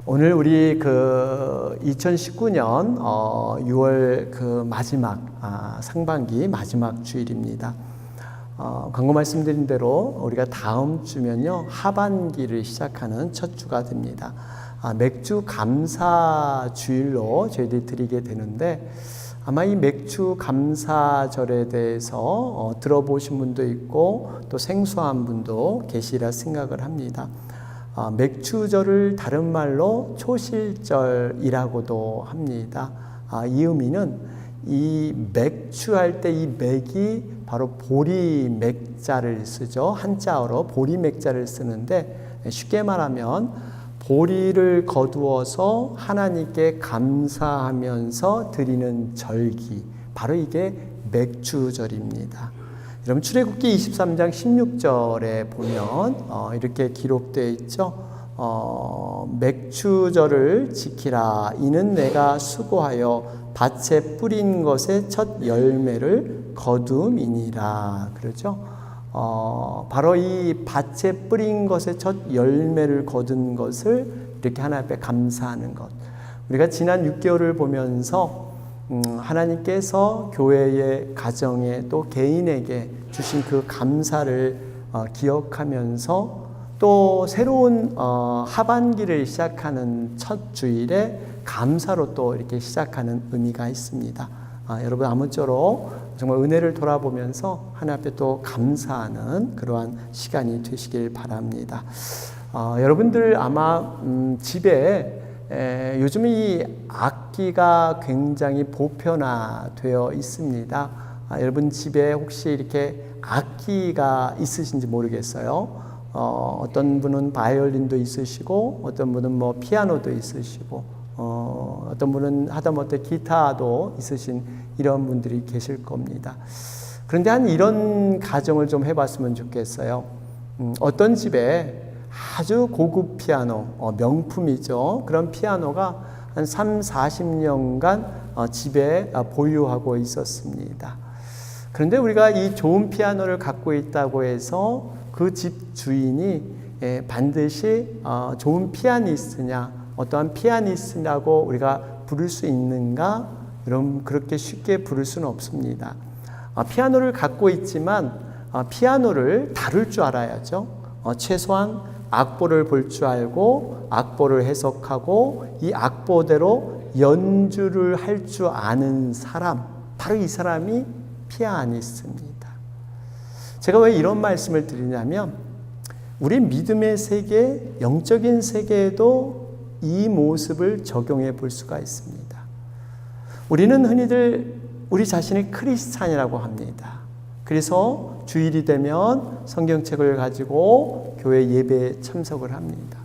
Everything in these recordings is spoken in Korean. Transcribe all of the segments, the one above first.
오늘 우리 2019년 6월 마지막 상반기 마지막 주일입니다. 광고 말씀드린 대로 우리가 다음 주면요 하반기를 시작하는 첫 주가 됩니다. 맥주 감사 주일로 저희들이 드리게 되는데 아마 이 맥주 감사절에 대해서 들어보신 분도 있고 또 생소한 분도 계시리라 생각을 합니다. 맥주절을 다른 말로 초실절이라고도 합니다. 이 의미는 이 맥주할 때 이 맥이 바로 보리맥자를 쓰죠. 한자어로 보리맥자를 쓰는데 쉽게 말하면 보리를 거두어서 하나님께 감사하면서 드리는 절기, 바로 이게 맥주절입니다. 여러분 출애굽기 23장 16절에 보면 이렇게 기록되어 있죠. 맥주절을 지키라. 이는 내가 수고하여 밭에 뿌린 것의 첫 열매를 거둠이니라. 그렇죠? 바로 이 밭에 뿌린 것의 첫 열매를 거둔 것을 이렇게 하나님 앞에 감사하는 것. 우리가 지난 6개월을 보면서 하나님께서 교회의 가정에 또 개인에게 주신 그 감사를 기억하면서 또 새로운 하반기를 시작하는 첫 주일에 감사로 또 이렇게 시작하는 의미가 있습니다. 여러분 아무쪼록 정말 은혜를 돌아보면서 하나님 앞에 또 감사하는 그러한 시간이 되시길 바랍니다. 여러분들 아마 집에 요즘 이 악기가 굉장히 보편화되어 있습니다. 여러분 집에 혹시 이렇게 악기가 있으신지 모르겠어요. 어떤 분은 바이올린도 있으시고, 어떤 분은 피아노도 있으시고, 어떤 분은 하다못해 기타도 있으신 이런 분들이 계실 겁니다. 그런데 한 이런 가정을 좀 해봤으면 좋겠어요. 어떤 집에 아주 고급 피아노, 명품이죠. 그런 피아노가 한 30-40년간 집에 보유하고 있었습니다. 그런데 우리가 이 좋은 피아노를 갖고 있다고 해서 그 집 주인이 반드시 좋은 피아니스트냐, 어떠한 피아니스트라고 우리가 부를 수 있는가? 여러분 그렇게 쉽게 부를 수는 없습니다. 피아노를 갖고 있지만 피아노를 다룰 줄 알아야죠. 최소한 악보를 볼 줄 알고 악보를 해석하고 이 악보대로 연주를 할 줄 아는 사람, 바로 이 사람이 피아니스트입니다. 제가 왜 이런 말씀을 드리냐면 우리 믿음의 세계, 영적인 세계에도 이 모습을 적용해 볼 수가 있습니다. 우리는 흔히들 우리 자신을 크리스찬이라고 합니다. 그래서 주일이 되면 성경책을 가지고 교회 예배에 참석을 합니다.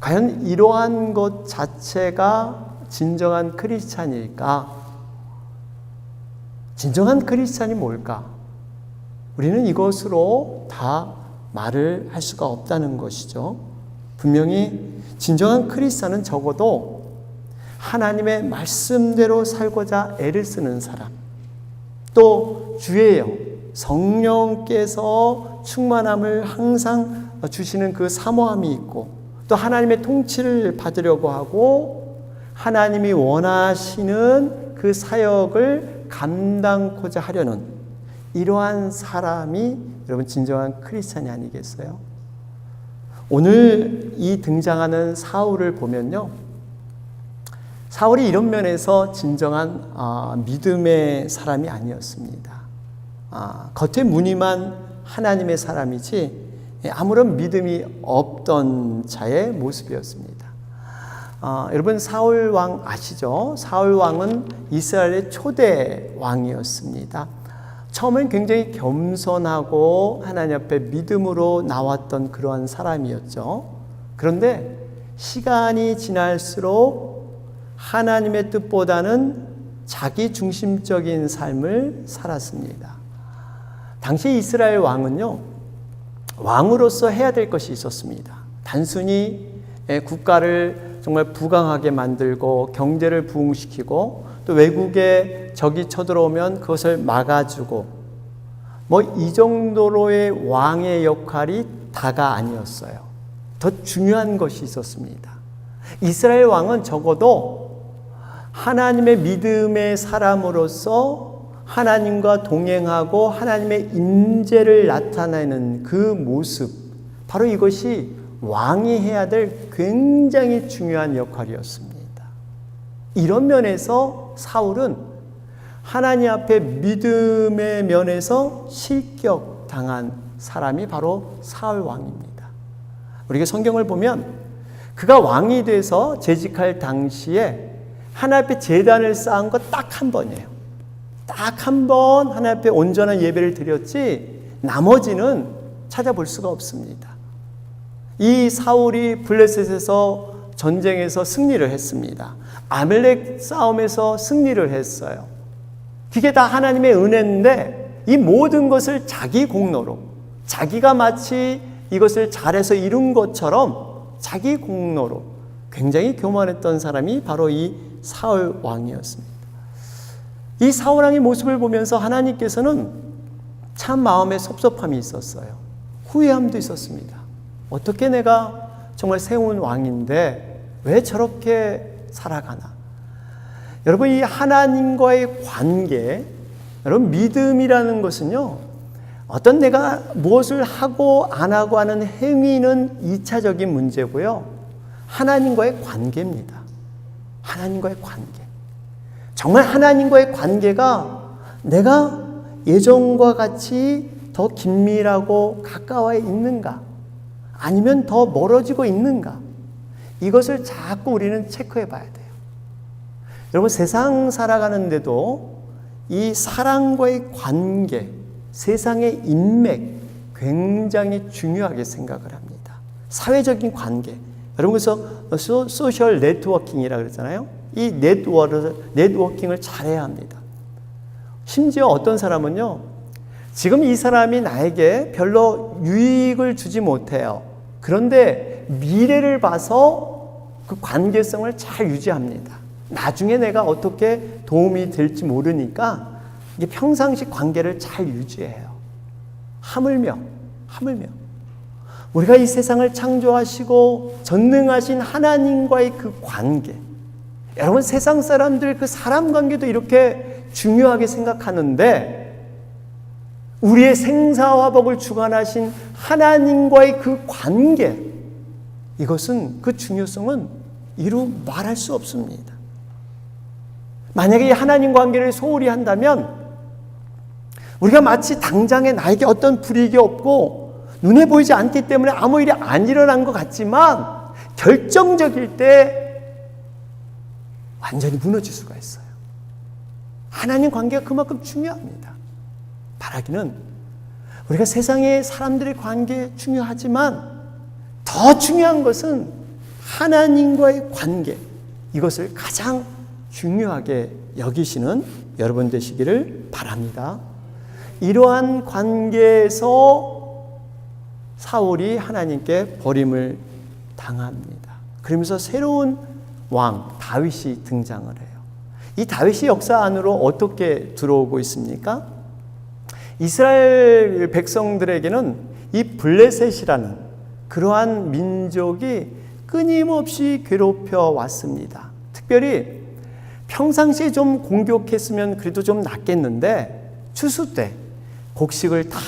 과연 이러한 것 자체가 진정한 크리스찬일까? 진정한 크리스찬이 뭘까? 우리는 이것으로 다 말을 할 수가 없다는 것이죠. 분명히 진정한 크리스찬은 적어도 하나님의 말씀대로 살고자 애를 쓰는 사람, 또 주의 영, 성령께서 충만함을 항상 주시는 그 사모함이 있고 또 하나님의 통치를 받으려고 하고 하나님이 원하시는 그 사역을 감당코자 하려는 이러한 사람이 여러분 진정한 크리스찬이 아니겠어요? 오늘 이 등장하는 사울을 보면요, 사울이 이런 면에서 진정한 믿음의 사람이 아니었습니다. 겉에 무늬만 하나님의 사람이지 아무런 믿음이 없던 자의 모습이었습니다. 여러분 사울 왕 아시죠? 사울 왕은 이스라엘의 초대 왕이었습니다. 처음엔 굉장히 겸손하고 하나님 앞에 믿음으로 나왔던 그러한 사람이었죠. 그런데 시간이 지날수록 하나님의 뜻보다는 자기 중심적인 삶을 살았습니다. 당시 이스라엘 왕은요, 왕으로서 해야 될 것이 있었습니다. 단순히 국가를 정말 부강하게 만들고 경제를 부흥시키고 또 외국에 적이 쳐들어오면 그것을 막아주고 이 정도로의 왕의 역할이 다가 아니었어요. 더 중요한 것이 있었습니다. 이스라엘 왕은 적어도 하나님의 믿음의 사람으로서 하나님과 동행하고 하나님의 임재를 나타내는 그 모습, 바로 이것이 왕이 해야 될 굉장히 중요한 역할이었습니다. 이런 면에서 사울은 하나님 앞에 믿음의 면에서 실격당한 사람이 바로 사울 왕입니다. 우리가 성경을 보면 그가 왕이 돼서 재직할 당시에 하나님 앞에 제단을 쌓은 거 딱 한 번이에요. 딱 한 번 하나님 앞에 온전한 예배를 드렸지 나머지는 찾아볼 수가 없습니다. 이 사울이 블레셋에서 전쟁에서 승리를 했습니다. 아멜렉 싸움에서 승리를 했어요. 그게 다 하나님의 은혜인데 이 모든 것을 자기 공로로, 자기가 마치 이것을 잘해서 이룬 것처럼 자기 공로로 굉장히 교만했던 사람이 바로 이 사울 왕이었습니다. 이 사울 왕의 모습을 보면서 하나님께서는 참 마음에 섭섭함이 있었어요. 후회함도 있었습니다. 어떻게 내가 정말 세운 왕인데 왜 저렇게 살아가나? 여러분, 이 하나님과의 관계, 여러분 믿음이라는 것은요, 어떤 내가 무엇을 하고 안 하고 하는 행위는 2차적인 문제고요, 하나님과의 관계입니다. 하나님과의 관계. 정말 하나님과의 관계가 내가 예전과 같이 더 긴밀하고 가까워 있는가? 아니면 더 멀어지고 있는가? 이것을 자꾸 우리는 체크해 봐야 돼요. 여러분, 세상 살아가는데도 이 사랑과의 관계, 세상의 인맥 굉장히 중요하게 생각을 합니다. 사회적인 관계. 여러분, 그래서 소셜 네트워킹이라고 그러잖아요. 이 네트워킹을 잘해야 합니다. 심지어 어떤 사람은요, 지금 이 사람이 나에게 별로 유익을 주지 못해요. 그런데 미래를 봐서 그 관계성을 잘 유지합니다. 나중에 내가 어떻게 도움이 될지 모르니까 이게 평상시 관계를 잘 유지해요. 하물며 우리가 이 세상을 창조하시고 전능하신 하나님과의 그 관계, 여러분 세상 사람들 그 사람 관계도 이렇게 중요하게 생각하는데 우리의 생사화복을 주관하신 하나님과의 그 관계, 이것은 그 중요성은 이루 말할 수 없습니다. 만약에 이 하나님 관계를 소홀히 한다면 우리가 마치 당장에 나에게 어떤 불이익이 없고 눈에 보이지 않기 때문에 아무 일이 안 일어난 것 같지만 결정적일 때 완전히 무너질 수가 있어요. 하나님 관계가 그만큼 중요합니다. 바라기는 우리가 세상의 사람들의 관계 중요하지만 더 중요한 것은 하나님과의 관계, 이것을 가장 중요하게 여기시는 여러분 되시기를 바랍니다. 이러한 관계에서 사울이 하나님께 버림을 당합니다. 그러면서 새로운 왕 다윗이 등장을 해요. 이 다윗이 역사 안으로 어떻게 들어오고 있습니까? 이스라엘 백성들에게는 이 블레셋이라는 그러한 민족이 끊임없이 괴롭혀 왔습니다. 특별히 평상시에 좀 공격했으면 그래도 좀 낫겠는데 추수 때 곡식을 다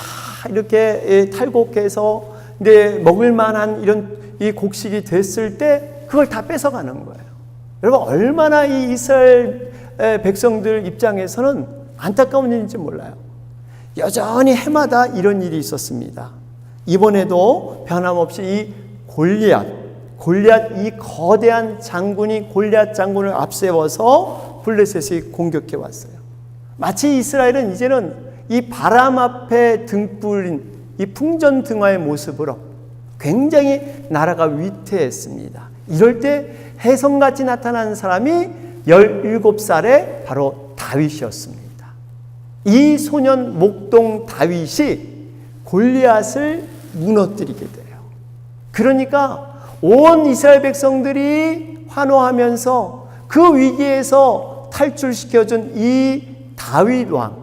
이렇게 탈곡해서 이제 먹을 만한 이런 이 곡식이 됐을 때 그걸 다 뺏어가는 거예요. 여러분, 얼마나 이 이스라엘 백성들 입장에서는 안타까운 일인지 몰라요. 여전히 해마다 이런 일이 있었습니다. 이번에도 변함없이 이 골리앗 이 거대한 장군이 골리앗 장군을 앞세워서 블레셋이 공격해 왔어요. 마치 이스라엘은 이제는 이 바람 앞에 등불인 이 풍전등화의 모습으로 굉장히 나라가 위태했습니다. 이럴 때 혜성같이 나타난 사람이 17살의 바로 다윗이었습니다. 이 소년 목동 다윗이 골리앗을 무너뜨리게 돼요. 그러니까 온 이스라엘 백성들이 환호하면서 그 위기에서 탈출시켜준 이 다윗 왕,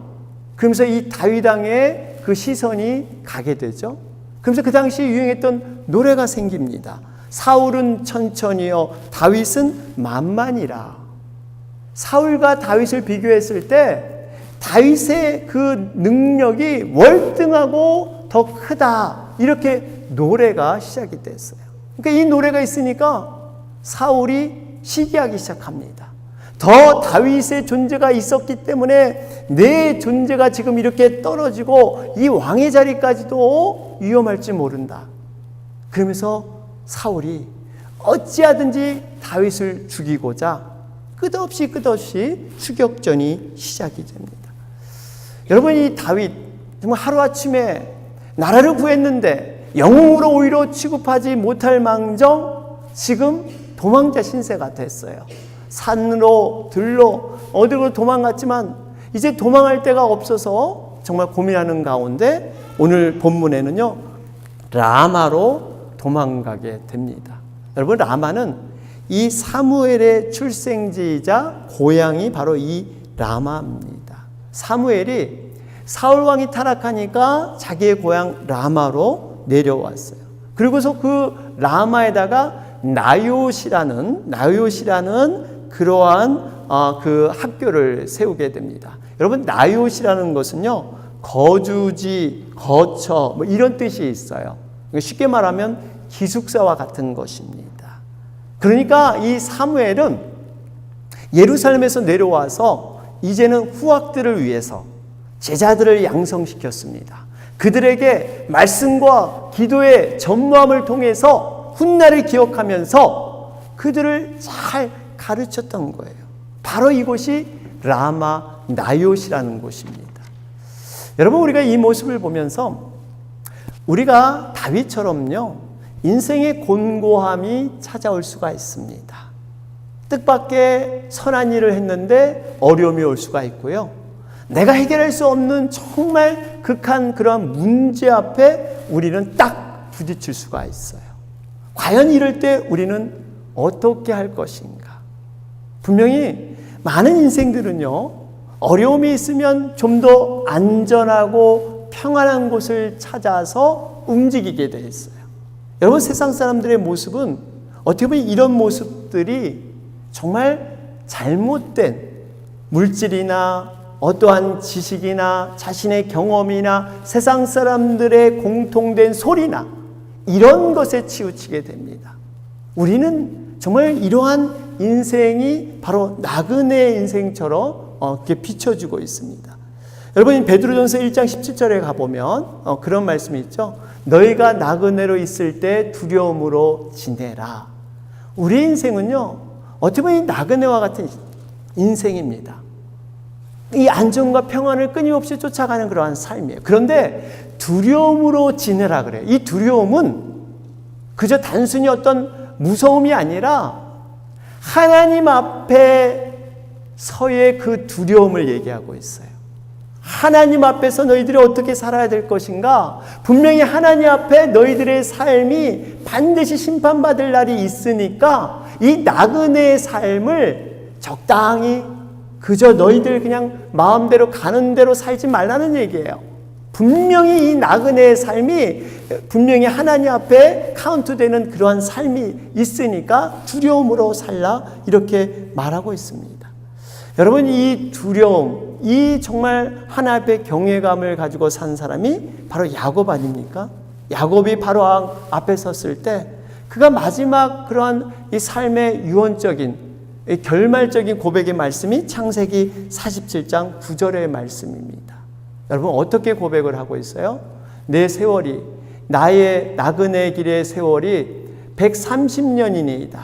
그러면서 이 다윗 왕의 그 시선이 가게 되죠. 그러면서 그 당시 유행했던 노래가 생깁니다. 사울은 천천히요, 다윗은 만만이라. 사울과 다윗을 비교했을 때 다윗의 그 능력이 월등하고 더 크다, 이렇게 노래가 시작이 됐어요. 그러니까 이 노래가 있으니까 사울이 시기하기 시작합니다. 더 다윗의 존재가 있었기 때문에 내 존재가 지금 이렇게 떨어지고 이 왕의 자리까지도 위험할지 모른다. 그러면서 사울이 어찌하든지 다윗을 죽이고자 끝없이 추격전이 시작이 됩니다. 여러분, 이 다윗 정말 하루아침에 나라를 구했는데 영웅으로 오히려 취급하지 못할 망정 지금 도망자 신세가 됐어요. 산으로 들로 어디로 도망갔지만 이제 도망할 데가 없어서 정말 고민하는 가운데 오늘 본문에는요, 라마로 도망가게 됩니다. 여러분, 라마는 이 사무엘의 출생지이자 고향이 바로 이 라마입니다. 사무엘이 사울 왕이 타락하니까 자기의 고향 라마로 내려왔어요. 그리고서 그 라마에다가 나요시라는 그러한 그 학교를 세우게 됩니다. 여러분, 나요시라는 것은요, 거주지, 거처 뭐 이런 뜻이 있어요. 쉽게 말하면 기숙사와 같은 것입니다. 그러니까 이 사무엘은 예루살렘에서 내려와서 이제는 후학들을 위해서 제자들을 양성시켰습니다. 그들에게 말씀과 기도의 전무함을 통해서 훗날을 기억하면서 그들을 잘 가르쳤던 거예요. 바로 이곳이 라마 나요시라는 곳입니다. 여러분, 우리가 이 모습을 보면서 우리가 다윗처럼요, 인생의 곤고함이 찾아올 수가 있습니다. 뜻밖의 선한 일을 했는데 어려움이 올 수가 있고요, 내가 해결할 수 없는 정말 극한 그런 문제 앞에 우리는 딱 부딪힐 수가 있어요. 과연 이럴 때 우리는 어떻게 할 것인가? 분명히 많은 인생들은요, 어려움이 있으면 좀 더 안전하고 평안한 곳을 찾아서 움직이게 돼 있어요. 여러분, 세상 사람들의 모습은 어떻게 보면 이런 모습들이 정말 잘못된 물질이나 어떠한 지식이나 자신의 경험이나 세상 사람들의 공통된 소리나 이런 것에 치우치게 됩니다. 우리는 정말 이러한 인생이 바로 나그네 인생처럼 이렇게 비춰주고 있습니다. 여러분, 베드로전서 1장 17절에 가보면 그런 말씀이 있죠. 너희가 나그네로 있을 때 두려움으로 지내라. 우리 인생은요, 어떻게 보면 나그네와 같은 인생입니다. 이 안정과 평안을 끊임없이 쫓아가는 그러한 삶이에요. 그런데 두려움으로 지내라 그래요. 이 두려움은 그저 단순히 어떤 무서움이 아니라 하나님 앞에서의 그 두려움을 얘기하고 있어요. 하나님 앞에서 너희들이 어떻게 살아야 될 것인가? 분명히 하나님 앞에 너희들의 삶이 반드시 심판받을 날이 있으니까 이 나그네의 삶을 적당히 그저 너희들 그냥 마음대로 가는 대로 살지 말라는 얘기예요. 분명히 이 나그네의 삶이 분명히 하나님 앞에 카운트되는 그러한 삶이 있으니까 두려움으로 살라, 이렇게 말하고 있습니다. 여러분, 이 두려움, 이 정말 하나님 앞에 경외감을 가지고 산 사람이 바로 야곱 아닙니까? 야곱이 바로 앞에 섰을 때 그가 마지막 그러한 이 삶의 유언적인 결말적인 고백의 말씀이 창세기 47장 9절의 말씀입니다. 여러분, 어떻게 고백을 하고 있어요? 내 세월이, 나의 나그네 길의 세월이 130년이니이다.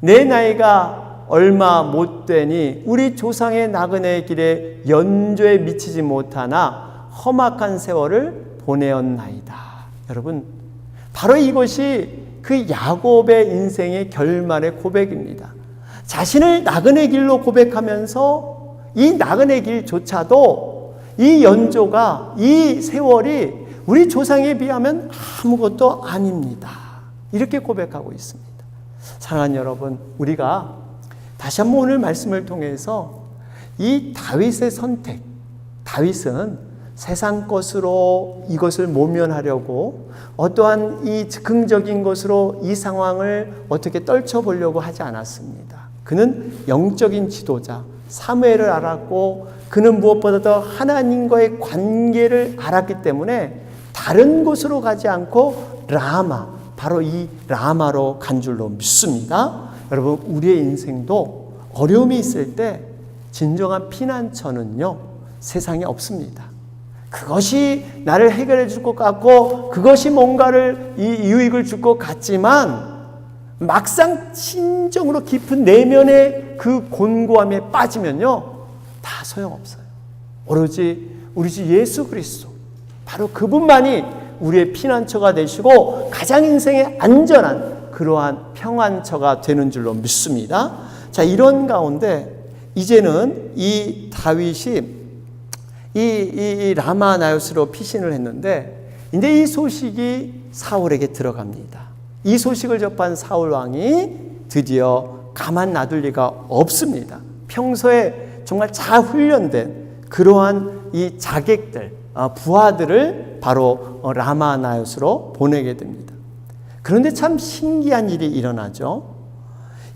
내 나이가 얼마 못 되니 우리 조상의 나그네 길에 연조에 미치지 못하나 험악한 세월을 보내었나이다. 여러분, 바로 이것이 그 야곱의 인생의 결말의 고백입니다. 자신을 나그네 길로 고백하면서 이 나그네 길조차도 이 연조가, 이 세월이 우리 조상에 비하면 아무것도 아닙니다. 이렇게 고백하고 있습니다. 사랑하는 여러분, 우리가 다시 한번 오늘 말씀을 통해서 이 다윗의 선택, 다윗은 세상 것으로 이것을 모면하려고 어떠한 이 즉흥적인 것으로 이 상황을 어떻게 떨쳐보려고 하지 않았습니다. 그는 영적인 지도자 사무엘을 알았고 그는 무엇보다 더 하나님과의 관계를 알았기 때문에 다른 곳으로 가지 않고 라마, 바로 이 라마로 간 줄로 믿습니다. 여러분, 우리의 인생도 어려움이 있을 때 진정한 피난처는요, 세상에 없습니다. 그것이 나를 해결해 줄 것 같고 그것이 뭔가를 이 유익을 줄 것 같지만 막상 진정으로 깊은 내면의 그 곤고함에 빠지면요, 다 소용없어요. 오로지 우리 주 예수 그리스도, 바로 그분만이 우리의 피난처가 되시고 가장 인생에 안전한 그러한 평안처가 되는 줄로 믿습니다. 자, 이런 가운데 이제는 이 다윗이 이 라마나요스로 피신을 했는데 이제 이 소식이 사울에게 들어갑니다. 이 소식을 접한 사울 왕이 드디어 가만 놔둘 리가 없습니다. 평소에 정말 잘 훈련된 그러한 이 자객들, 부하들을 바로 라마나요스로 보내게 됩니다. 그런데 참 신기한 일이 일어나죠.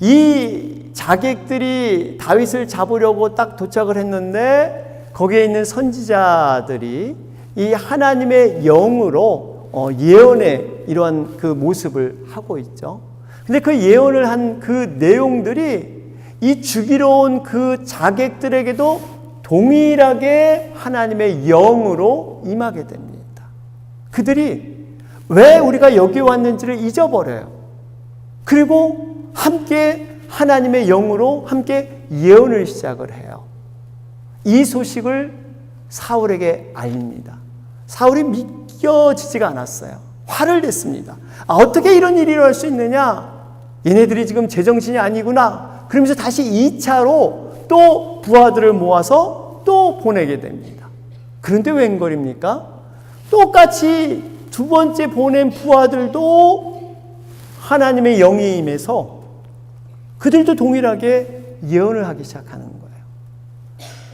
이 자객들이 다윗을 잡으려고 딱 도착을 했는데 거기에 있는 선지자들이 이 하나님의 영으로 예언의 이러한 그 모습을 하고 있죠. 근데 그 예언을 한 그 내용들이 이 죽이러 온 그 자객들에게도 동일하게 하나님의 영으로 임하게 됩니다. 그들이 왜 우리가 여기 왔는지를 잊어버려요. 그리고 함께 하나님의 영으로 함께 예언을 시작을 해요. 이 소식을 사울에게 알립니다. 사울이 믿겨지지가 않았어요. 화를 냈습니다. 어떻게 이런 일이 일어날 수 있느냐? 얘네들이 지금 제정신이 아니구나. 그러면서 다시 2차로 또 부하들을 모아서 또 보내게 됩니다. 그런데 웬걸입니까? 똑같이 두 번째 보낸 부하들도 하나님의 영이 임해서 그들도 동일하게 예언을 하기 시작하는 거예요.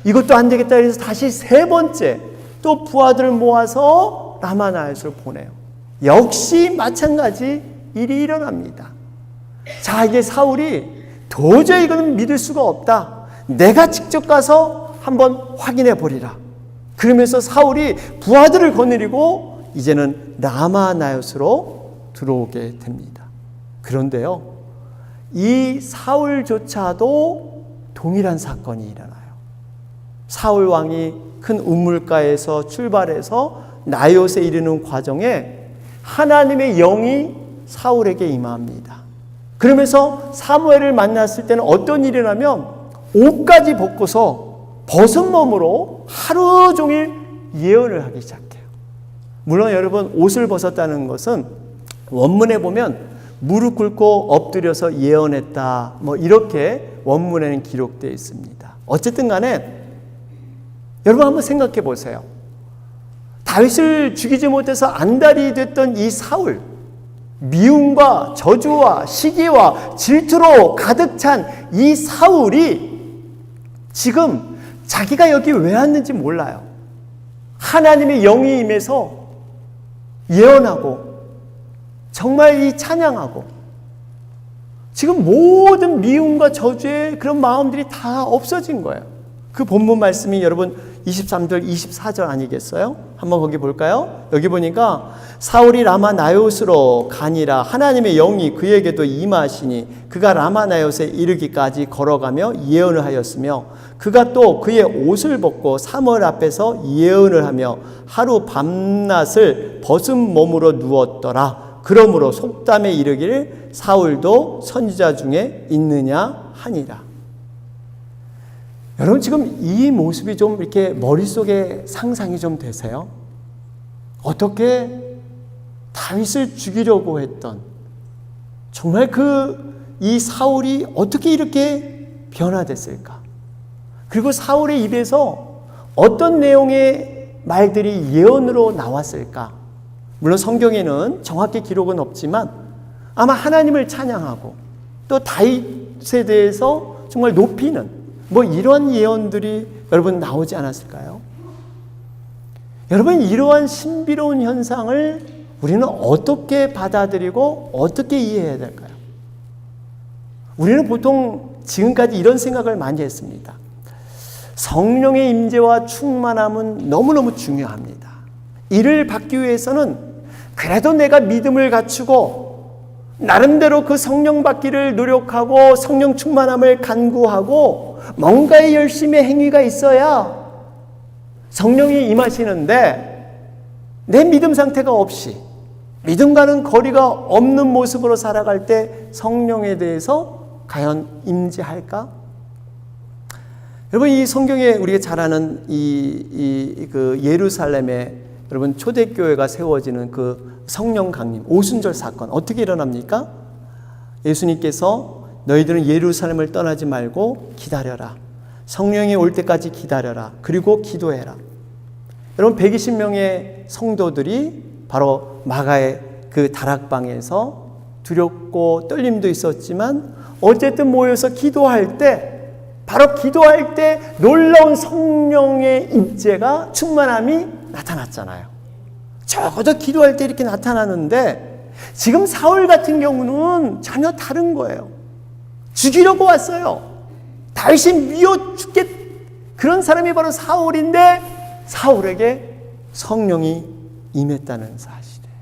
이것도 안 되겠다 해서 다시 세 번째 또 부하들을 모아서 라마나요스를 보내요. 역시 마찬가지 일이 일어납니다. 자, 이게 사울이 도저히 이거는 믿을 수가 없다. 내가 직접 가서 한번 확인해 보리라. 그러면서 사울이 부하들을 거느리고 이제는 라마나요스로 들어오게 됩니다. 그런데요, 이 사울조차도 동일한 사건이 일어나요. 사울 왕이 큰 우물가에서 출발해서 나요스에 이르는 과정에 하나님의 영이 사울에게 임합니다. 그러면서 사무엘을 만났을 때는 어떤 일이 일어나면 옷까지 벗고서 벗은 몸으로 하루 종일 예언을 하기 시작해요. 물론 여러분, 옷을 벗었다는 것은 원문에 보면 무릎 꿇고 엎드려서 예언했다, 이렇게 원문에는 기록되어 있습니다. 어쨌든 간에 여러분 한번 생각해 보세요. 다윗을 죽이지 못해서 안달이 됐던 이 사울, 미움과 저주와 시기와 질투로 가득 찬 이 사울이 지금 자기가 여기 왜 왔는지 몰라요. 하나님의 영이 임해서 예언하고 정말 이 찬양하고 지금 모든 미움과 저주의 그런 마음들이 다 없어진 거예요. 그 본문 말씀이 여러분 23절 24절 아니겠어요? 한번 거기 볼까요? 여기 보니까 사울이 라마나요스로 가니라 하나님의 영이 그에게도 임하시니 그가 라마나요스에 이르기까지 걸어가며 예언을 하였으며 그가 또 그의 옷을 벗고 사무엘 앞에서 예언을 하며 하루 밤낮을 벗은 몸으로 누웠더라. 그러므로 속담에 이르기를 사울도 선지자 중에 있느냐 하니라. 여러분, 지금 이 모습이 좀 이렇게 머릿속에 상상이 좀 되세요? 어떻게 다윗을 죽이려고 했던 정말 이 사울이 어떻게 이렇게 변화됐을까? 그리고 사울의 입에서 어떤 내용의 말들이 예언으로 나왔을까? 물론 성경에는 정확히 기록은 없지만 아마 하나님을 찬양하고 또 다윗에 대해서 정말 높이는 이런 예언들이 여러분 나오지 않았을까요? 여러분, 이러한 신비로운 현상을 우리는 어떻게 받아들이고 어떻게 이해해야 될까요? 우리는 보통 지금까지 이런 생각을 많이 했습니다. 성령의 임재와 충만함은 너무너무 중요합니다. 이를 받기 위해서는 그래도 내가 믿음을 갖추고 나름대로 그 성령 받기를 노력하고 성령 충만함을 간구하고 뭔가의 열심의 행위가 있어야 성령이 임하시는데, 내 믿음 상태가 없이 믿음과는 거리가 없는 모습으로 살아갈 때 성령에 대해서 과연 임재할까? 여러분, 이 성경에 우리가 잘 아는 그 예루살렘에 여러분 초대교회가 세워지는 그 성령 강림 오순절 사건 어떻게 일어납니까? 예수님께서 너희들은 예루살렘을 떠나지 말고 기다려라. 성령이 올 때까지 기다려라. 그리고 기도해라. 여러분, 120명의 성도들이 바로 마가의 그 다락방에서 두렵고 떨림도 있었지만 어쨌든 모여서 기도할 때, 바로 기도할 때 놀라운 성령의 임재가, 충만함이 나타났잖아요. 적어도 기도할 때 이렇게 나타나는데, 지금 사울 같은 경우는 전혀 다른 거예요. 죽이려고 왔어요. 다윗이 미워 죽겠, 그런 사람이 바로 사울인데 사울에게 성령이 임했다는 사실이에요.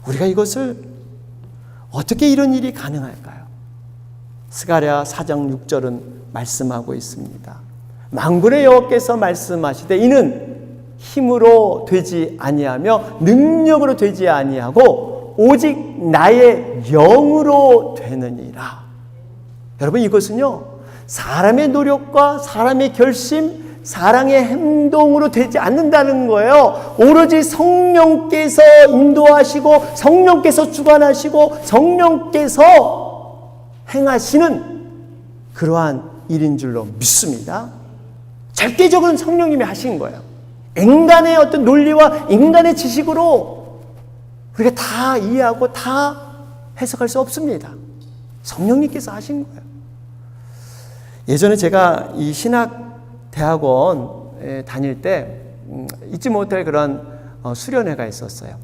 우리가 이것을 어떻게 이런 일이 가능할까요? 스가랴 4장 6절은 말씀하고 있습니다. 만군의 여호와께서 말씀하시되 이는 힘으로 되지 아니하며 능력으로 되지 아니하고 오직 나의 영으로 되느니라. 여러분, 이것은요, 사람의 노력과 사람의 결심, 사랑의 행동으로 되지 않는다는 거예요. 오로지 성령께서 인도하시고 성령께서 주관하시고 성령께서 행하시는 그러한 일인 줄로 믿습니다. 절대적으로는 성령님이 하신 거예요. 인간의 어떤 논리와 인간의 지식으로 우리가 다 이해하고 다 해석할 수 없습니다. 성령님께서 하신 거예요. 예전에 제가 이 신학대학원에 다닐 때 잊지 못할 그런 수련회가 있었어요.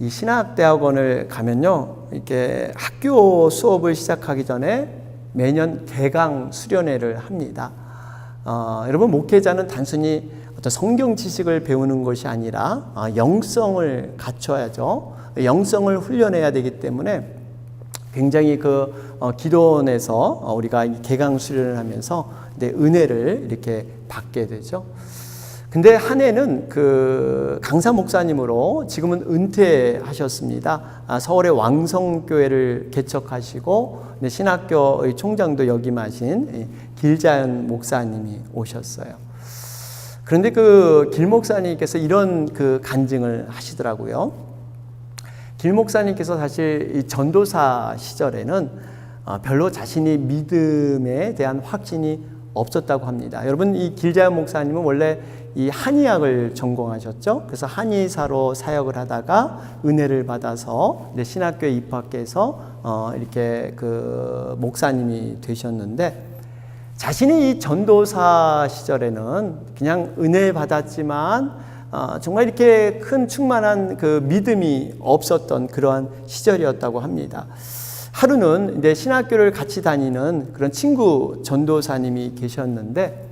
이 신학대학원을 가면요, 이렇게 학교 수업을 시작하기 전에 매년 개강 수련회를 합니다. 여러분, 목회자는 단순히 어떤 성경 지식을 배우는 것이 아니라 영성을 갖춰야죠. 영성을 훈련해야 되기 때문에 굉장히 기도원에서 우리가 개강 수련을 하면서 은혜를 이렇게 받게 되죠. 근데 한 해는 그 강사 목사님으로 지금은 은퇴하셨습니다. 서울의 왕성교회를 개척하시고 신학교의 총장도 역임하신 길자연 목사님이 오셨어요. 그런데 그 길 목사님께서 이런 그 간증을 하시더라고요. 길 목사님께서 사실 이 전도사 시절에는 별로 자신이 믿음에 대한 확신이 없었다고 합니다. 여러분, 이 길자연 목사님은 원래 이 한의학을 전공하셨죠. 그래서 한의사로 사역을 하다가 은혜를 받아서 신학교에 입학해서 이렇게 그 목사님이 되셨는데, 자신이 이 전도사 시절에는 그냥 은혜 받았지만 정말 이렇게 큰 충만한 그 믿음이 없었던 그러한 시절이었다고 합니다. 하루는 이제 신학교를 같이 다니는 그런 친구 전도사님이 계셨는데,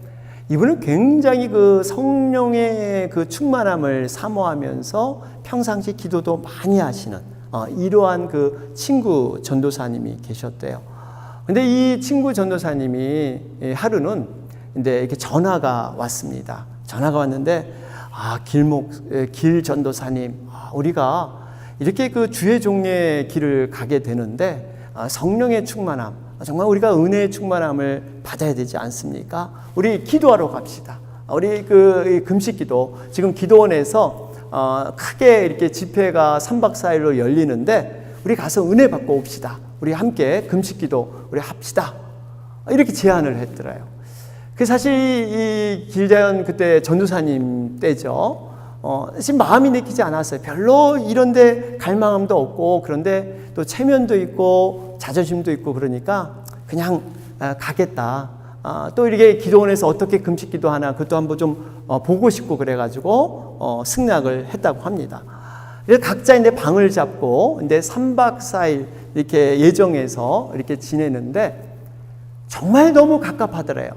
이분은 굉장히 그 성령의 그 충만함을 사모하면서 평상시 기도도 많이 하시는 이러한 그 친구 전도사님이 계셨대요. 근데 이 친구 전도사님이 하루는 이제 이렇게 전화가 왔습니다. 전화가 왔는데, 길 전도사님, 우리가 이렇게 그 주의 종의 길을 가게 되는데 성령의 충만함, 정말 우리가 은혜의 충만함을 받아야 되지 않습니까? 우리 기도하러 갑시다. 우리 그 금식 기도, 지금 기도원에서 크게 이렇게 집회가 3박 4일로 열리는데 우리 가서 은혜 받고 옵시다. 우리 함께 금식 기도 우리 합시다. 이렇게 제안을 했더라요. 그 사실 이 길자연 그때 전도사님 때죠. 지금 마음이 내키지 않았어요. 별로 이런데 갈망함도 없고, 그런데 또 체면도 있고 자존심도 있고, 그러니까 그냥 가겠다. 또 이렇게 기도원에서 어떻게 금식 기도하나 그것도 한번 좀 보고 싶고 그래가지고 승낙을 했다고 합니다. 그래서 각자 이제 방을 잡고 이제 3박 4일 이렇게 예정해서 이렇게 지내는데 정말 너무 갑갑하더래요.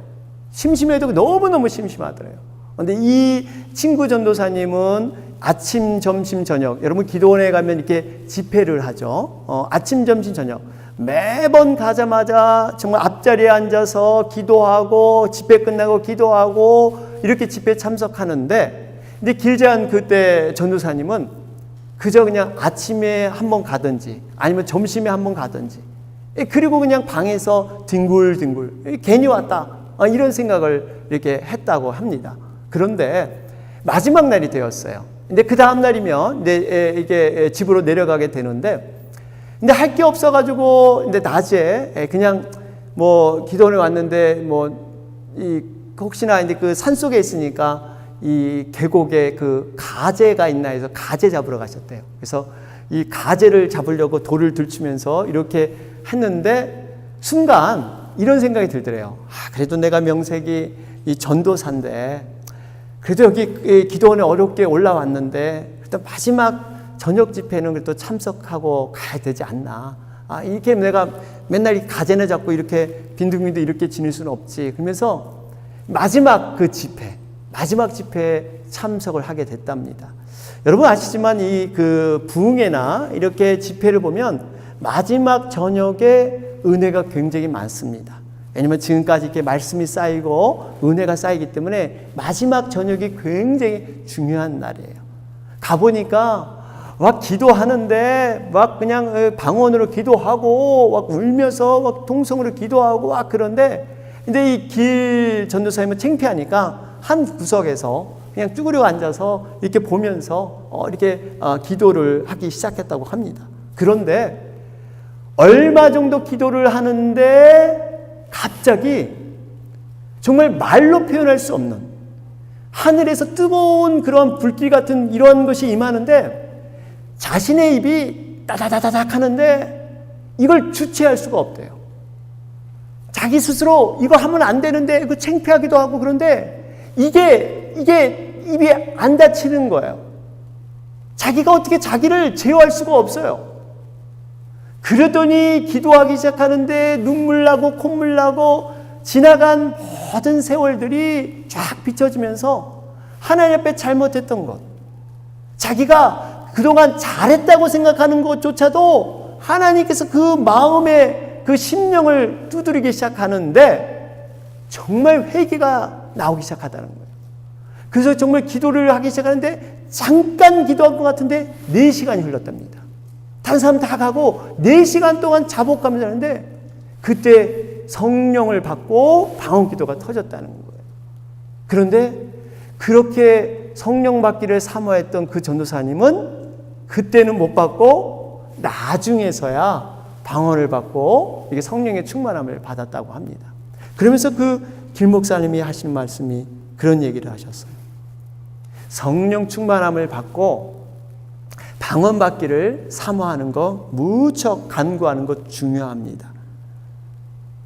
심심해도 너무너무 심심하더래요. 근데 이 친구 전도사님은 아침, 점심, 저녁, 여러분 기도원에 가면 이렇게 집회를 하죠. 아침, 점심, 저녁. 매번 가자마자 정말 앞자리에 앉아서 기도하고 집회 끝나고 기도하고 이렇게 집회에 참석하는데, 근데 길자한 그때 전도사님은 그저 그냥 아침에 한번 가든지 아니면 점심에 한번 가든지 그리고 그냥 방에서 뒹굴뒹굴 괜히 왔다 이런 생각을 이렇게 했다고 합니다. 그런데 마지막 날이 되었어요. 근데 그 다음 날이면 이게 집으로 내려가게 되는데, 근데 할 게 없어가지고 근데 낮에 그냥 뭐 기도원에 왔는데 혹시나 이제 그 산 속에 있으니까 이 계곡에 그 가재가 있나 해서 가재 잡으러 가셨대요. 그래서 이 가재를 잡으려고 돌을 들추면서 이렇게 했는데 순간 이런 생각이 들더래요. 그래도 내가 명색이 이 전도사인데 그래도 여기 기도원에 어렵게 올라왔는데 그래도 마지막 저녁 집회는 그래도 참석하고 가야 되지 않나. 이렇게 내가 맨날 이 가재나 잡고 이렇게 빈둥빈둥 이렇게 지낼 수는 없지. 그러면서 마지막 집회에 참석을 하게 됐답니다. 여러분 아시지만 이 그 부흥회나 이렇게 집회를 보면 마지막 저녁에 은혜가 굉장히 많습니다. 왜냐면 지금까지 이렇게 말씀이 쌓이고 은혜가 쌓이기 때문에 마지막 저녁이 굉장히 중요한 날이에요. 가보니까 막 기도하는데 막 그냥 방언으로 기도하고 막 울면서 막 통성으로 기도하고 막 그런데, 근데 이 길 전도사님은 창피하니까 한 구석에서 그냥 쭈그려 앉아서 이렇게 보면서 이렇게 기도를 하기 시작했다고 합니다. 그런데 얼마 정도 기도를 하는데 갑자기 정말 말로 표현할 수 없는 하늘에서 뜨거운 그런 불길 같은 이런 것이 임하는데 자신의 입이 따다다다닥 하는데 이걸 주체할 수가 없대요. 자기 스스로 이거 하면 안 되는데 그 창피하기도 하고 그런데 이게 입이 안 닫히는 거예요. 자기가 어떻게 자기를 제어할 수가 없어요. 그러더니 기도하기 시작하는데 눈물 나고 콧물 나고 지나간 모든 세월들이 쫙 비춰지면서 하나님 앞에 잘못했던 것, 자기가 그동안 잘했다고 생각하는 것조차도 하나님께서 그 마음의 그 심령을 두드리기 시작하는데 정말 회개가 나오기 시작하다는 거예요. 그래서 정말 기도를 하기 시작하는데 잠깐 기도한 것 같은데 4시간이 흘렀답니다. 다른 사람 다 가고 4시간 동안 자복감을 하는데 그때 성령을 받고 방언 기도가 터졌다는 거예요. 그런데 그렇게 성령 받기를 사모했던 그 전도사님은 그때는 못 받고 나중에서야 방언을 받고 이게 성령의 충만함을 받았다고 합니다. 그러면서 그 길 목사님이 하신 말씀이 그런 얘기를 하셨어요. 성령 충만함을 받고 방언 받기를 사모하는 거, 무척 간구하는 것 중요합니다.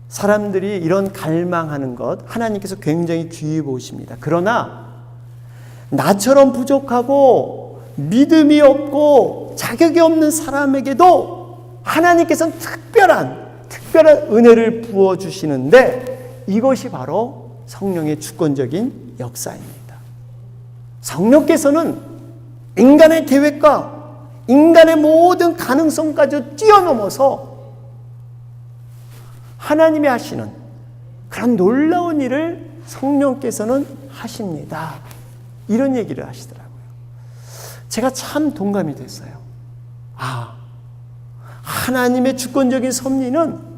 사람들이 이런 갈망하는 것 하나님께서 굉장히 귀히 보십니다. 그러나 나처럼 부족하고 믿음이 없고 자격이 없는 사람에게도 하나님께서는 특별한 은혜를 부어주시는데 이것이 바로 성령의 주권적인 역사입니다. 성령께서는 인간의 계획과 인간의 모든 가능성까지 뛰어넘어서 하나님이 하시는 그런 놀라운 일을 성령께서는 하십니다. 이런 얘기를 하시더라고요. 제가 참 동감이 됐어요. 하나님의 주권적인 섭리는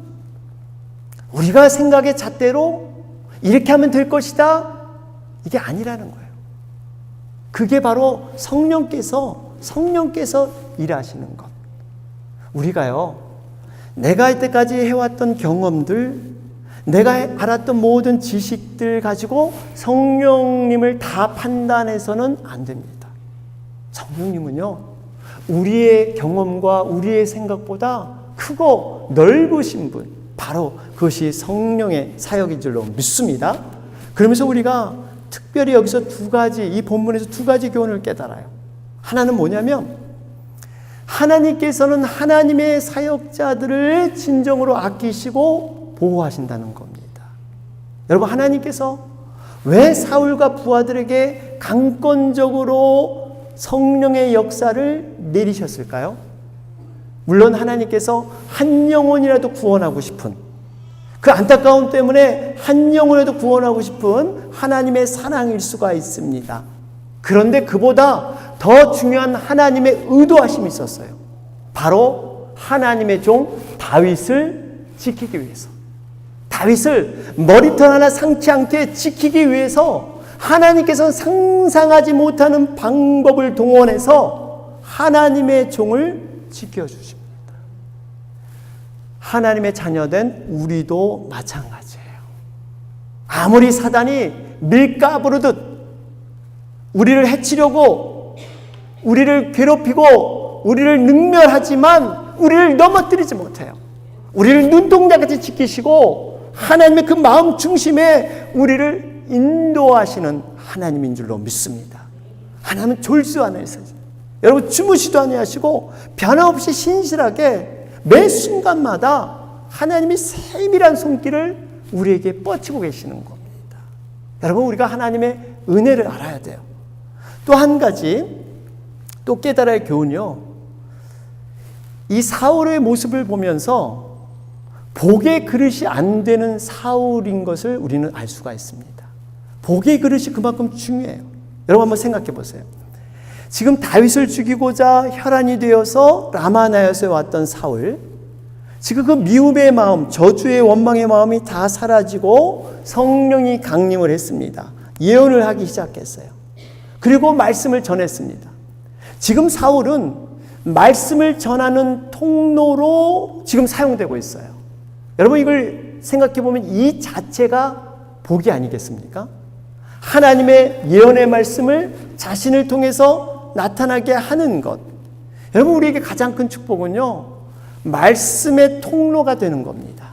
우리가 생각의 잣대로 이렇게 하면 될 것이다, 이게 아니라는 거예요. 그게 바로 성령께서 일하시는 것. 우리가요, 내가 이때까지 해왔던 경험들, 내가 알았던 모든 지식들 가지고 성령님을 다 판단해서는 안 됩니다. 성령님은요, 우리의 경험과 우리의 생각보다 크고 넓으신 분, 바로 그것이 성령의 사역인 줄로 믿습니다. 그러면서 우리가 특별히 여기서 이 본문에서 두 가지 교훈을 깨달아요. 하나는 뭐냐면 하나님께서는 하나님의 사역자들을 진정으로 아끼시고 보호하신다는 겁니다. 여러분, 하나님께서 왜 사울과 부하들에게 강권적으로 성령의 역사를 내리셨을까요? 물론 하나님께서 한 영혼이라도 구원하고 싶은, 그 안타까움 때문에 한 영혼이라도 구원하고 싶은 하나님의 사랑일 수가 있습니다. 그런데 그보다 더 중요한 하나님의 의도하심이 있었어요. 바로 하나님의 종 다윗을 지키기 위해서, 다윗을 머리털 하나 상치 않게 지키기 위해서 하나님께서는 상상하지 못하는 방법을 동원해서 하나님의 종을 지켜주십니다. 하나님의 자녀된 우리도 마찬가지예요. 아무리 사단이 밀가부르듯 우리를 해치려고, 우리를 괴롭히고 우리를 능멸하지만 우리를 넘어뜨리지 못해요. 우리를 눈동자같이 지키시고 하나님의 그 마음 중심에 우리를 인도하시는 하나님인 줄로 믿습니다. 하나님은 졸수 아니하시고, 여러분, 주무시도 아니하시고 변함없이 신실하게 매 순간마다 하나님이 세밀한 손길을 우리에게 뻗치고 계시는 겁니다. 여러분, 우리가 하나님의 은혜를 알아야 돼요. 또 한 가지 또 깨달아야 할 교훈이요, 이 사울의 모습을 보면서 복의 그릇이 안 되는 사울인 것을 우리는 알 수가 있습니다. 복의 그릇이 그만큼 중요해요. 여러분, 한번 생각해 보세요. 지금 다윗을 죽이고자 혈안이 되어서 라마나요스에 왔던 사울, 지금 그 미움의 마음, 저주의 원망의 마음이 다 사라지고 성령이 강림을 했습니다. 예언을 하기 시작했어요. 그리고 말씀을 전했습니다. 지금 사울은 말씀을 전하는 통로로 지금 사용되고 있어요. 여러분, 이걸 생각해 보면 이 자체가 복이 아니겠습니까? 하나님의 예언의 말씀을 자신을 통해서 나타나게 하는 것. 여러분, 우리에게 가장 큰 축복은요, 말씀의 통로가 되는 겁니다.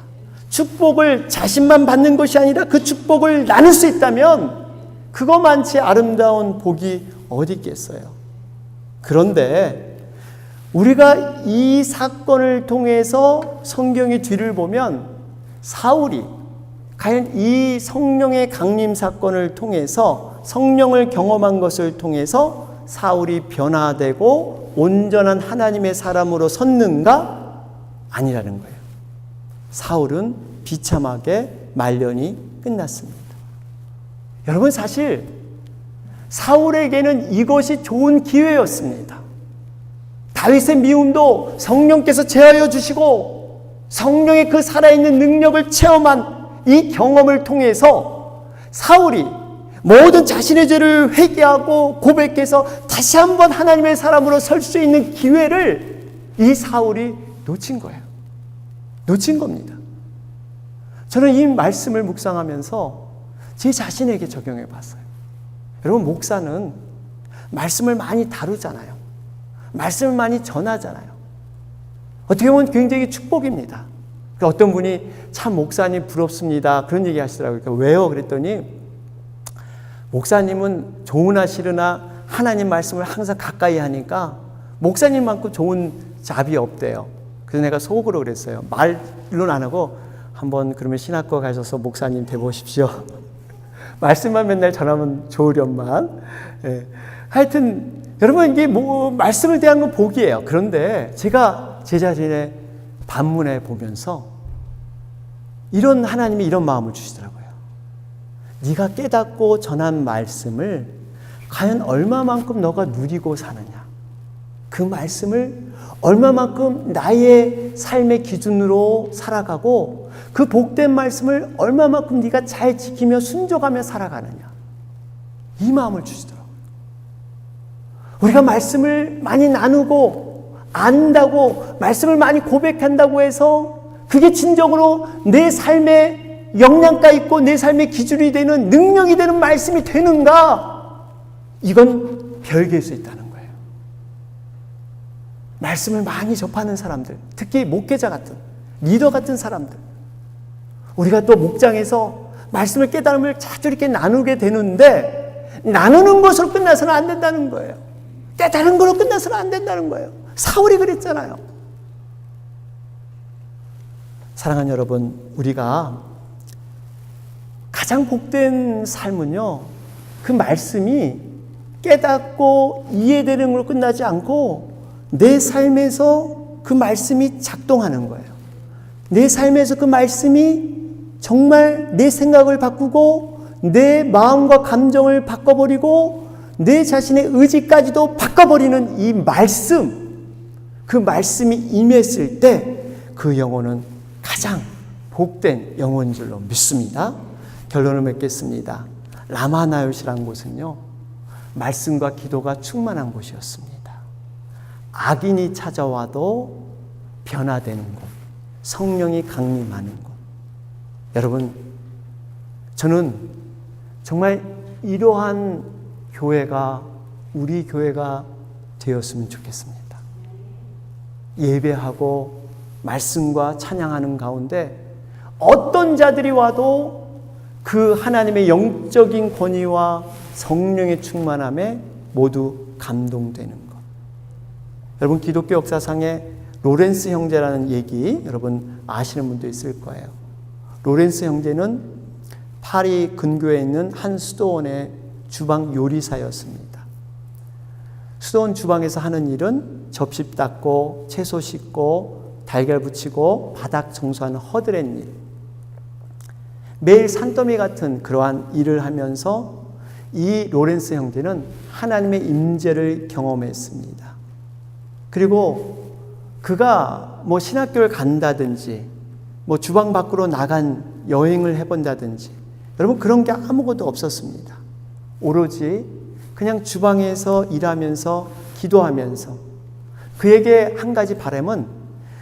축복을 자신만 받는 것이 아니라 그 축복을 나눌 수 있다면 그거만치 아름다운 복이 어디 있겠어요. 그런데 우리가 이 사건을 통해서 성경의 뒤를 보면 사울이 과연 이 성령의 강림 사건을 통해서, 성령을 경험한 것을 통해서 사울이 변화되고 온전한 하나님의 사람으로 섰는가? 아니라는 거예요. 사울은 비참하게 말년이 끝났습니다. 여러분, 사실 사울에게는 이것이 좋은 기회였습니다. 다윗의 미움도 성령께서 제하여 주시고 성령의 그 살아있는 능력을 체험한 이 경험을 통해서 사울이 모든 자신의 죄를 회개하고 고백해서 다시 한번 하나님의 사람으로 설 수 있는 기회를 이 사울이 놓친 거예요. 놓친 겁니다. 저는 이 말씀을 묵상하면서 제 자신에게 적용해 봤어요. 여러분, 목사는 말씀을 많이 다루잖아요. 말씀을 많이 전하잖아요. 어떻게 보면 굉장히 축복입니다. 어떤 분이 참 목사님 부럽습니다, 그런 얘기 하시더라고요. 그러니까 왜요? 그랬더니 목사님은 좋으나 싫으나 하나님 말씀을 항상 가까이 하니까 목사님만큼 좋은 잡이 없대요. 그래서 내가 속으로 그랬어요. 말로는 안 하고 한번 그러면 신학과 가셔서 목사님 돼보십시오. 말씀만 맨날 전하면 좋으련만. 예. 하여튼 여러분, 이게 말씀을 대한 건 복이에요. 그런데 제가 제 자신의 반문에 보면서 이런 하나님이 이런 마음을 주시더라고요. 네가 깨닫고 전한 말씀을 과연 얼마만큼 너가 누리고 사느냐, 그 말씀을 얼마만큼 나의 삶의 기준으로 살아가고 그 복된 말씀을 얼마만큼 네가 잘 지키며 순종하며 살아가느냐, 이 마음을 주시더라고요. 우리가 말씀을 많이 나누고 안다고, 말씀을 많이 고백한다고 해서 그게 진정으로 내 삶의 영양가 있고 내 삶의 기준이 되는, 능력이 되는 말씀이 되는가? 이건 별개일 수 있다는 거예요. 말씀을 많이 접하는 사람들, 특히 목회자 같은, 리더 같은 사람들, 우리가 또 목장에서 말씀을 깨달음을 자주 이렇게 나누게 되는데 나누는 것으로 끝나서는 안 된다는 거예요. 깨달은 걸로 끝나서는 안 된다는 거예요. 사울이 그랬잖아요. 사랑하는 여러분, 우리가 가장 복된 삶은요, 그 말씀이 깨닫고 이해되는 걸로 끝나지 않고 내 삶에서 그 말씀이 작동하는 거예요. 내 삶에서 그 말씀이 정말 내 생각을 바꾸고 내 마음과 감정을 바꿔버리고 내 자신의 의지까지도 바꿔버리는 이 말씀, 그 말씀이 임했을 때 그 영혼은 가장 복된 영혼인 줄로 믿습니다. 결론을 맺겠습니다. 라마나요시라는 곳은요, 말씀과 기도가 충만한 곳이었습니다. 악인이 찾아와도 변화되는 곳, 성령이 강림하는 곳. 여러분, 저는 정말 이러한 교회가 우리 교회가 되었으면 좋겠습니다. 예배하고 말씀과 찬양하는 가운데 어떤 자들이 와도 그 하나님의 영적인 권위와 성령의 충만함에 모두 감동되는 것. 여러분, 기독교 역사상에 로렌스 형제라는 얘기 여러분 아시는 분도 있을 거예요. 로렌스 형제는 파리 근교에 있는 한 수도원의 주방 요리사였습니다. 수도원 주방에서 하는 일은 접시 닦고 채소 씻고 달걀 부치고 바닥 청소하는 허드렛 일. 매일 산더미 같은 그러한 일을 하면서 이 로렌스 형제는 하나님의 임재를 경험했습니다. 그리고 그가 뭐 신학교를 간다든지 뭐 주방 밖으로 나간 여행을 해본다든지 여러분 그런 게 아무것도 없었습니다. 오로지 그냥 주방에서 일하면서 기도하면서 그에게 한 가지 바람은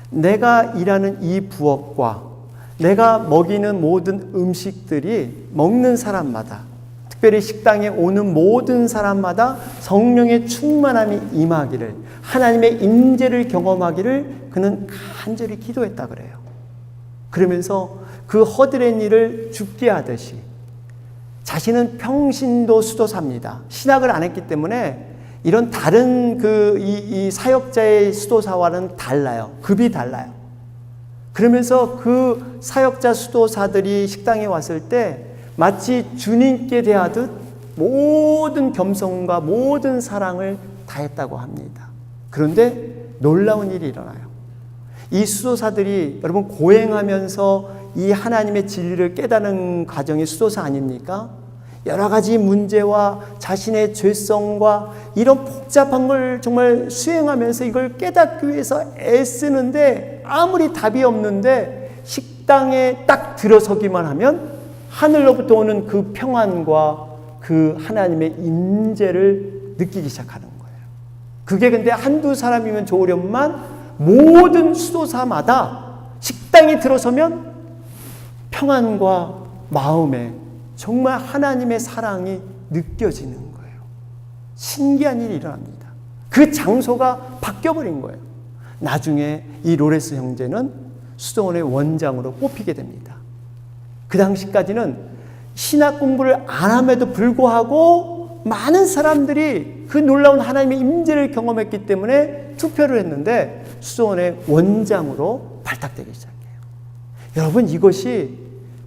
내가 일하는 이 부엌과 내가 먹이는 모든 음식들이 먹는 사람마다, 특별히 식당에 오는 모든 사람마다 성령의 충만함이 임하기를, 하나님의 임재를 경험하기를 그는 간절히 기도했다 그래요. 그러면서 그 허드렛 일을 죽게 하듯이 자신은 평신도 수도사입니다. 신학을 안 했기 때문에 이런 다른 이 사역자의 수도사와는 달라요. 급이 달라요. 그러면서 그 사역자 수도사들이 식당에 왔을 때 마치 주님께 대하듯 모든 겸손과 모든 사랑을 다했다고 합니다. 그런데 놀라운 일이 일어나요. 이 수도사들이 여러분 고행하면서 이 하나님의 진리를 깨닫는 과정이 수도사 아닙니까? 여러 가지 문제와 자신의 죄성과 이런 복잡한 걸 정말 수행하면서 이걸 깨닫기 위해서 애쓰는데 아무리 답이 없는데 식당에 딱 들어서기만 하면 하늘로부터 오는 그 평안과 그 하나님의 임재를 느끼기 시작하는 거예요. 그게 근데 한두 사람이면 좋으련만 모든 수도사마다 식당에 들어서면 평안과 마음에 정말 하나님의 사랑이 느껴지는 거예요. 신기한 일이 일어납니다. 그 장소가 바뀌어버린 거예요. 나중에 이 로렌스 형제는 수도원의 원장으로 뽑히게 됩니다. 그 당시까지는 신학 공부를 안 함에도 불구하고 많은 사람들이 그 놀라운 하나님의 임재를 경험했기 때문에 투표를 했는데 수도원의 원장으로 발탁되기 시작해요. 여러분, 이것이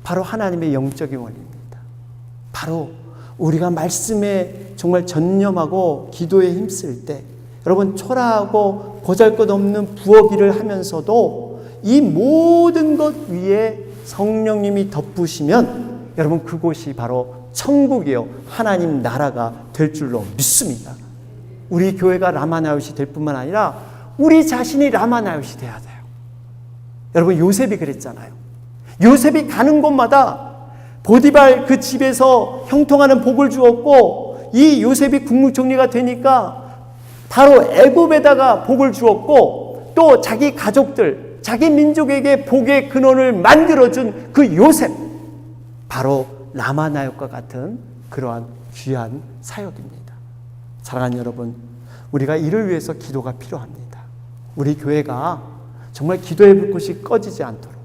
바로 하나님의 영적인 원리입니다. 바로 우리가 말씀에 정말 전념하고 기도에 힘쓸 때 여러분 초라하고 보잘것없는 부엌 일을 하면서도 이 모든 것 위에 성령님이 덮으시면 여러분 그곳이 바로 천국이요 하나님 나라가 될 줄로 믿습니다. 우리 교회가 라마나요시 될 뿐만 아니라 우리 자신이 라마나요시 돼야 돼요. 여러분 요셉이 그랬잖아요. 요셉이 가는 곳마다 보디발 그 집에서 형통하는 복을 주었고 이 요셉이 국무총리가 되니까 바로 애굽에다가 복을 주었고 또 자기 가족들, 자기 민족에게 복의 근원을 만들어준 그 요셉, 바로 라마나요과 같은 그러한 귀한 사역입니다. 사랑하는 여러분, 우리가 이를 위해서 기도가 필요합니다. 우리 교회가 정말 기도의 불꽃이 꺼지지 않도록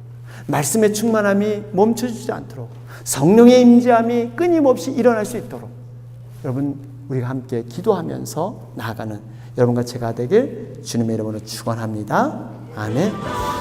말씀의 충만함이 멈춰주지 않도록 성령의 임재함이 끊임없이 일어날 수 있도록 여러분 우리가 함께 기도하면서 나아가는 여러분과 제가 되길 주님의 이름으로 축원합니다. 아멘.